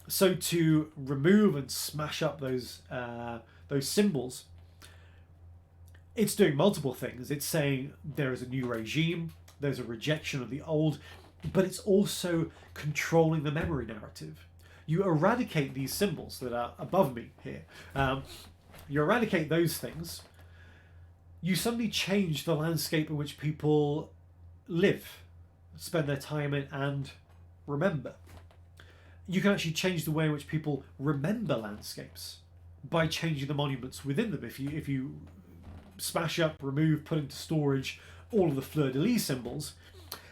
So to remove and smash up those symbols, it's doing multiple things. It's saying there is a new regime, there's a rejection of the old, but it's also controlling the memory narrative. You eradicate these symbols that are above me here. You eradicate those things, you suddenly change the landscape in which people live, spend their time in, and remember. You can actually change the way in which people remember landscapes by changing the monuments within them. If you smash up, remove, put into storage all of the fleur-de-lis symbols,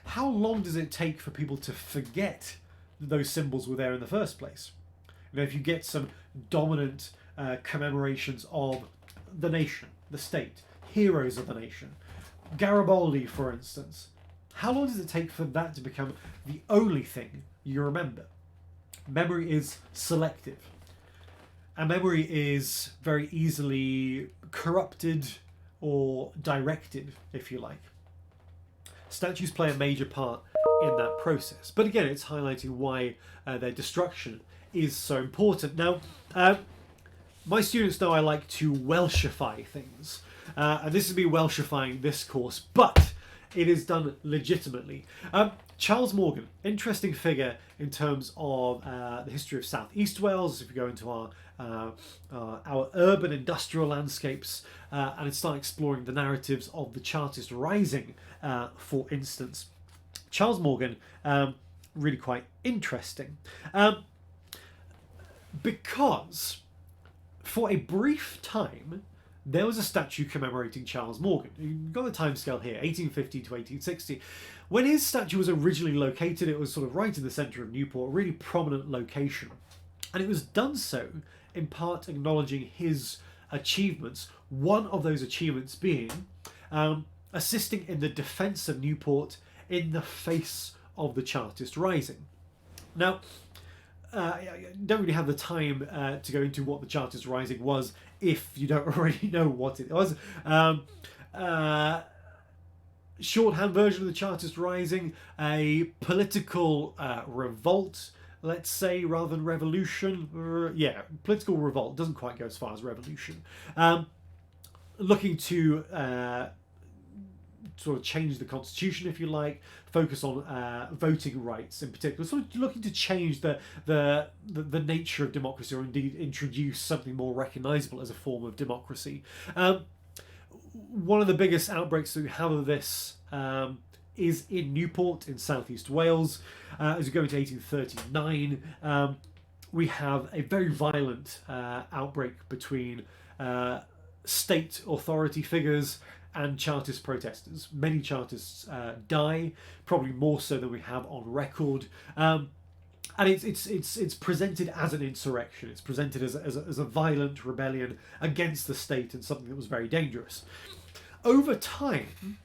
how long does it take for people to forget that those symbols were there in the first place? If you get some dominant commemorations of the nation, the state, heroes of the nation, Garibaldi, for instance, how long does it take for that to become the only thing you remember? Memory is selective. And memory is very easily corrupted or directed, if you like. Statues play a major part in that process. But again, it's highlighting why their destruction is so important. Now, my students know I like to Welshify things. And this is me Welshifying this course, but it is done legitimately. Charles Morgan, interesting figure in terms of the history of South East Wales. If you go into our urban industrial landscapes and start exploring the narratives of the Chartist Rising, for instance, Charles Morgan, really quite interesting, because for a brief time there was a statue commemorating Charles Morgan. You've got the timescale here, 1850 to 1860. When his statue was originally located, it was sort of right in the centre of Newport, a really prominent location. And it was done so in part acknowledging his achievements, one of those achievements being assisting in the defence of Newport in the face of the Chartist Rising. Now, I don't really have the time to go into what the Chartist Rising was if you don't already know what it was. Shorthand version of the Chartist Rising, a political revolt, let's say, rather than revolution. Political revolt, doesn't quite go as far as revolution. Looking to sort of change the constitution, if you like, focus on voting rights in particular, sort of looking to change the nature of democracy, or indeed introduce something more recognisable as a form of democracy. One of the biggest outbreaks that we have of this is in Newport in southeast Wales. As we go into 1839, we have a very violent outbreak between state authority figures and Chartist protesters. Many Chartists die, probably more so than we have on record. And it's presented as an insurrection. It's presented as a violent rebellion against the state and something that was very dangerous. Over time,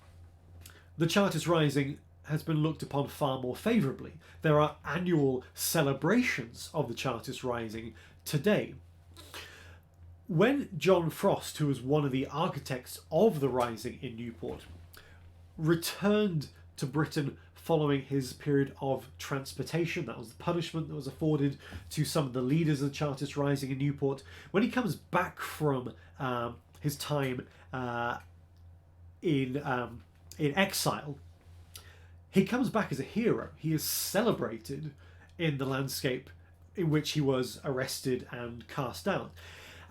the Chartist Rising has been looked upon far more favourably. There are annual celebrations of the Chartist Rising today. When John Frost, who was one of the architects of the Rising in Newport, returned to Britain following his period of transportation, that was the punishment that was afforded to some of the leaders of the Chartist Rising in Newport, when he comes back from his time in exile, he comes back as a hero. He is celebrated in the landscape in which he was arrested and cast out.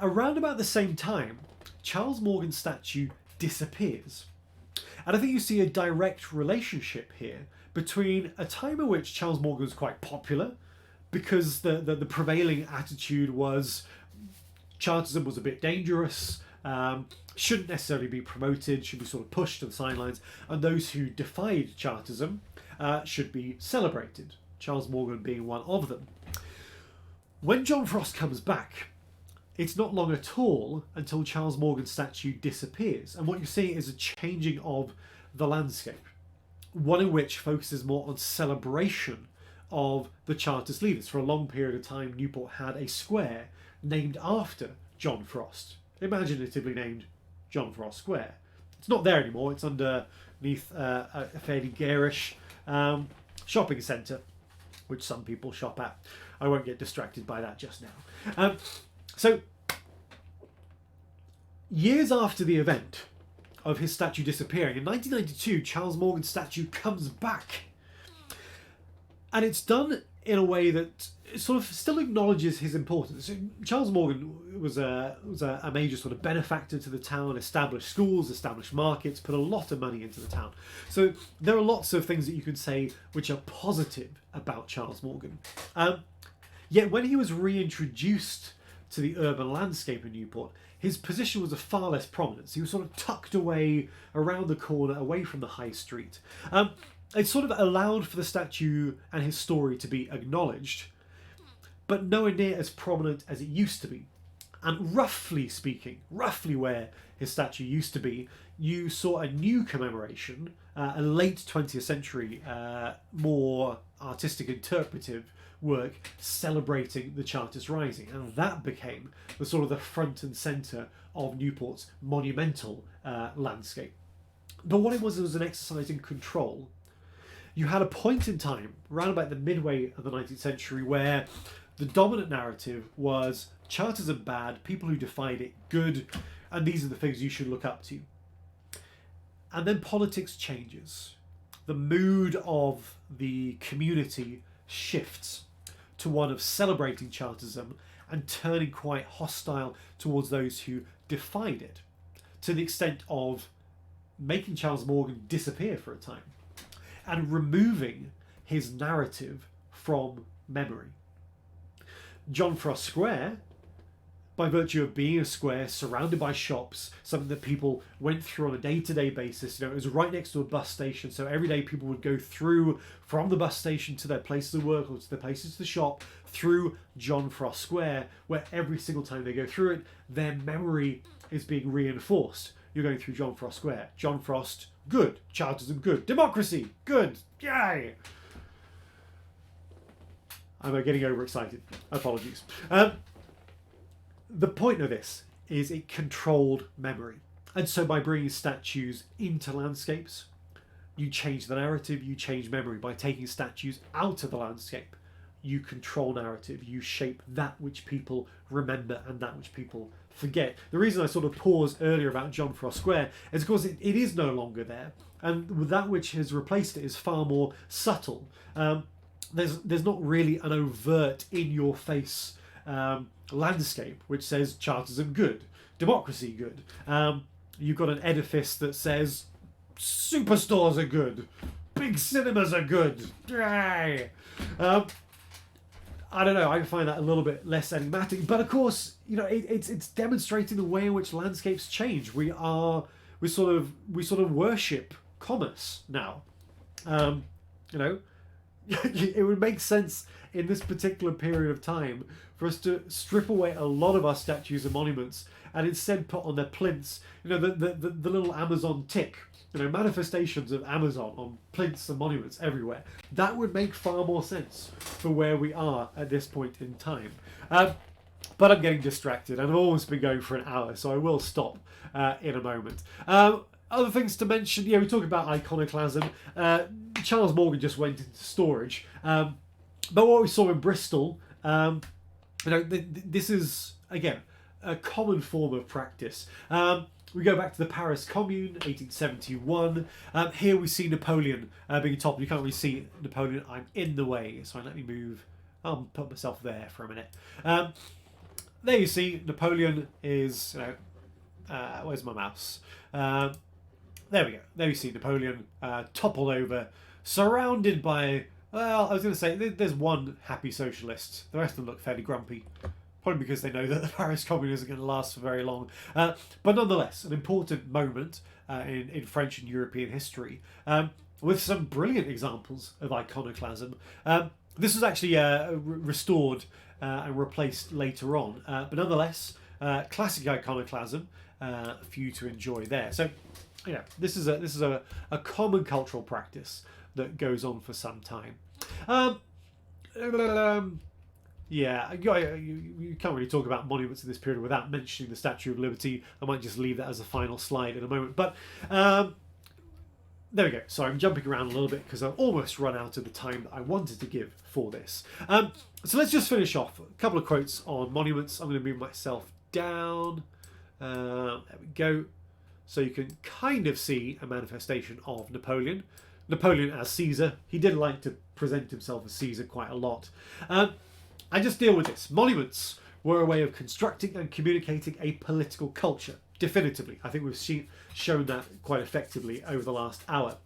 Around about the same time, Charles Morgan's statue disappears. And I think you see a direct relationship here between a time in which Charles Morgan was quite popular because the prevailing attitude was Chartism was a bit dangerous, shouldn't necessarily be promoted, should be sort of pushed to the sidelines, and those who defied Chartism should be celebrated, Charles Morgan being one of them. When John Frost comes back, it's not long at all until Charles Morgan's statue disappears, and what you see is a changing of the landscape, one in which focuses more on celebration of the Chartist leaders. For a long period of time, Newport had a square named after John Frost, imaginatively named John Frost Square. It's not there anymore, it's underneath a fairly garish shopping centre, which some people shop at. I won't get distracted by that just now. So, years after the event of his statue disappearing, in 1992, Charles Morgan's statue comes back. And it's done in a way that sort of still acknowledges his importance. Charles Morgan was a major sort of benefactor to the town, established schools, established markets, put a lot of money into the town. So there are lots of things that you can say which are positive about Charles Morgan. Yet when he was reintroduced to the urban landscape in Newport, his position was of far less prominence. He was sort of tucked away around the corner, away from the high street. It sort of allowed for the statue and his story to be acknowledged, but nowhere near as prominent as it used to be. And roughly speaking, roughly where his statue used to be, you saw a new commemoration, a late 20th century, more artistic interpretive work celebrating the Chartist Rising, and that became the sort of the front and centre of Newport's monumental landscape. But what it was an exercise in control. You had a point in time, around about the midway of the 19th century, where the dominant narrative was Chartism bad, people who defied it good, and these are the things you should look up to. And then politics changes. The mood of the community shifts to one of celebrating Chartism and turning quite hostile towards those who defied it, to the extent of making Charles Morgan disappear for a time and removing his narrative from memory. John Frost Square, by virtue of being a square surrounded by shops, something that people went through on a day-to-day basis, it was right next to a bus station, so every day people would go through from the bus station to their places of work or to their places to the shop through John Frost Square, where every single time they go through it, their memory is being reinforced. You're going through John Frost Square. John Frost, good. Chartism, good. Democracy, good. Yay! I'm getting overexcited. Apologies. The point of this is it controlled memory. And so by bringing statues into landscapes, you change the narrative, you change memory. By taking statues out of the landscape, you control narrative, you shape that which people remember and that which people forget. The reason I sort of paused earlier about John Frost Square is because it is no longer there, and that which has replaced it is far more subtle. There's not really an overt, in-your-face landscape which says Chartism good, democracy good. You've got an edifice that says superstores are good, big cinemas are good. Yay! I don't know, I find that a little bit less enigmatic, but of course, it's demonstrating the way in which landscapes change. We sort of worship commerce now. It would make sense in this particular period of time for us to strip away a lot of our statues and monuments and instead put on their plinths, the little Amazon tick, manifestations of Amazon on plinths and monuments everywhere. That would make far more sense for where we are at this point in time. But I'm getting distracted and I've almost been going for an hour, so I will stop in a moment. Other things to mention, we talk about iconoclasm. Charles Morgan just went into storage. But what we saw in Bristol, this is, again, a common form of practice. We go back to the Paris Commune, 1871. Here we see Napoleon being toppled. You can't really see Napoleon. I'm in the way, so let me move. I'll put myself there for a minute. There you see Napoleon is, where's my mouse? There we go. There you see Napoleon toppled over, surrounded by, well, I was going to say, there's one happy socialist. The rest of them look fairly grumpy. Probably because they know that the Paris Commune isn't going to last for very long. But nonetheless, an important moment in French and European history, with some brilliant examples of iconoclasm. This was actually restored and replaced later on. But nonetheless, classic iconoclasm for you to enjoy there. So, yeah, this is a common cultural practice that goes on for some time. Yeah, you can't really talk about monuments in this period without mentioning the Statue of Liberty. I might just leave that as a final slide in a moment. But there we go. Sorry, I'm jumping around a little bit because I've almost run out of the time that I wanted to give for this. So let's just finish off. A couple of quotes on monuments. I'm going to move myself down. There we go. So you can kind of see a manifestation of Napoleon. Napoleon as Caesar. He did like to present himself as Caesar quite a lot. I just deal with this. Monuments were a way of constructing and communicating a political culture. Definitively. I think we've shown that quite effectively over the last hour.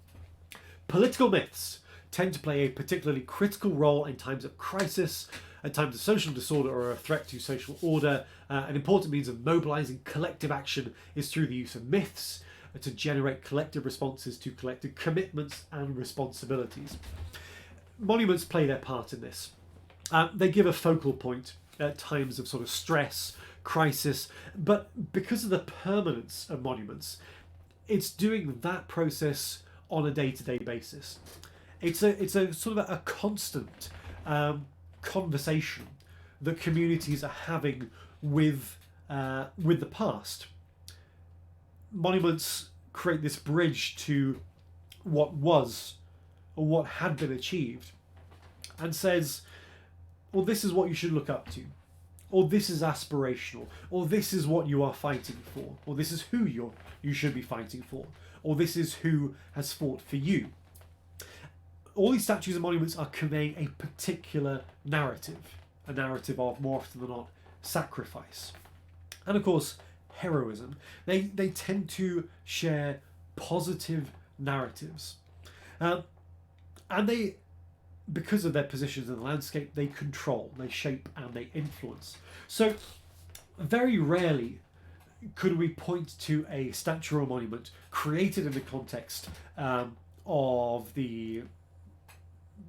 Political myths tend to play a particularly critical role in times of crisis, at times of social disorder or a threat to social order. An important means of mobilising collective action is through the use of myths to generate collective responses to collective commitments and responsibilities. Monuments play their part in this. They give a focal point at times of sort of stress, crisis, but because of the permanence of monuments, it's doing that process on a day-to-day basis. It's a sort of a constant conversation that communities are having with the past. Monuments create this bridge to what was or what had been achieved, and says, well, this is what you should look up to, or this is aspirational, or this is what you are fighting for, or this is who you should be fighting for, or this is who has fought for you. All these statues and monuments are conveying a particular narrative, a narrative of, more often than not, sacrifice. And of course, heroism. They tend to share positive narratives. And they, because of their positions in the landscape, they control, they shape, and they influence. So very rarely could we point to a statue or monument created in the context of the...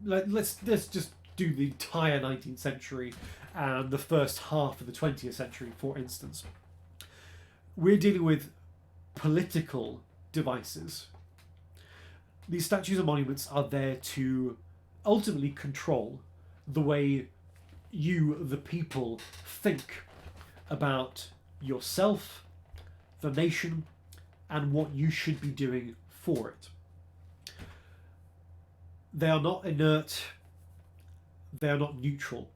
Let's just do the entire 19th century and the first half of the 20th century, for instance. We're dealing with political devices. These statues and monuments are there to ultimately control the way you, the people, think about yourself, the nation, and what you should be doing for it. They are not inert, they are not neutral.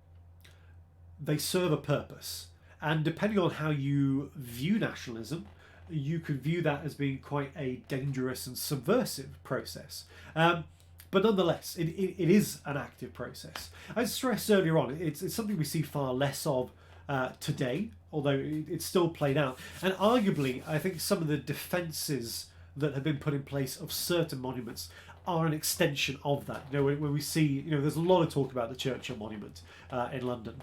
They serve a purpose. And depending on how you view nationalism, you could view that as being quite a dangerous and subversive process. But nonetheless, it is an active process. As stressed earlier on, it's something we see far less of today, although it's still played out. And arguably, I think some of the defences that have been put in place of certain monuments are an extension of that. You know, when we see, there's a lot of talk about the Churchill Monument in London,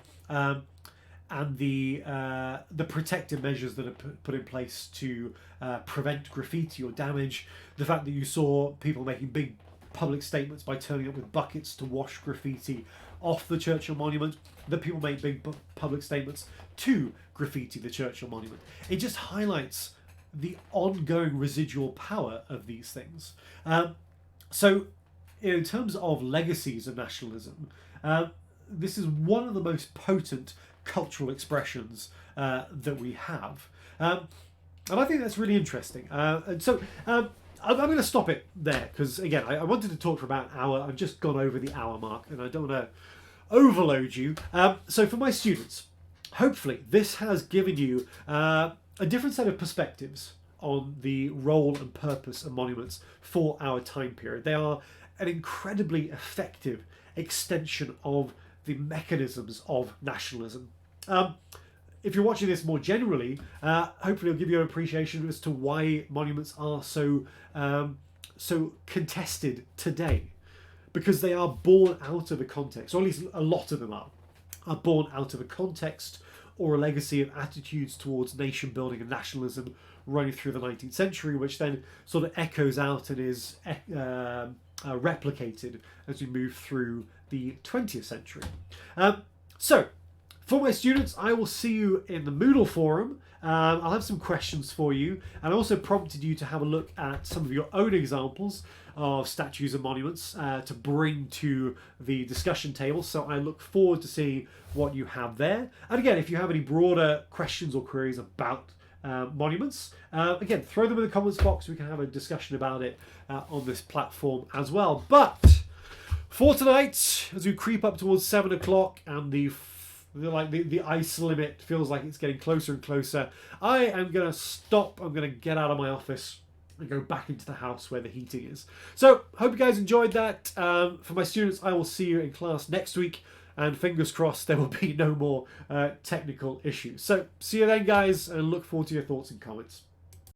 and the protective measures that are put in place to prevent graffiti or damage. The fact that you saw people making big public statements by turning up with buckets to wash graffiti off the Churchill Monument, that people make big public statements to graffiti the Churchill Monument. It just highlights the ongoing residual power of these things. So in terms of legacies of nationalism, this is one of the most potent cultural expressions that we have. And I think that's really interesting. And so I'm going to stop it there because, again, I wanted to talk for about an hour. I've just gone over the hour mark and I don't want to overload you. So for my students, hopefully this has given you a different set of perspectives on the role and purpose of monuments for our time period. They are an incredibly effective extension of the mechanisms of nationalism. If you're watching this more generally, hopefully it'll give you an appreciation as to why monuments are so contested today. because they are born out of a context, or at least a lot of them are born out of a context or a legacy of attitudes towards nation building and nationalism running through the 19th century, which then sort of echoes out and is replicated as we move through the 20th century. So, for my students, I will see you in the Moodle forum. I'll have some questions for you, and I also prompted you to have a look at some of your own examples of statues and monuments to bring to the discussion table. So I look forward to seeing what you have there. And again, if you have any broader questions or queries about monuments, again, throw them in the comments box. We can have a discussion about it on this platform as well. But for tonight, as we creep up towards 7 o'clock and the ice limit feels like it's getting closer and closer, I am going to stop. I'm going to get out of my office and go back into the house where the heating is. So, hope you guys enjoyed that. For my students, I will see you in class next week, and fingers crossed there will be no more technical issues. So, see you then, guys, and look forward to your thoughts and comments.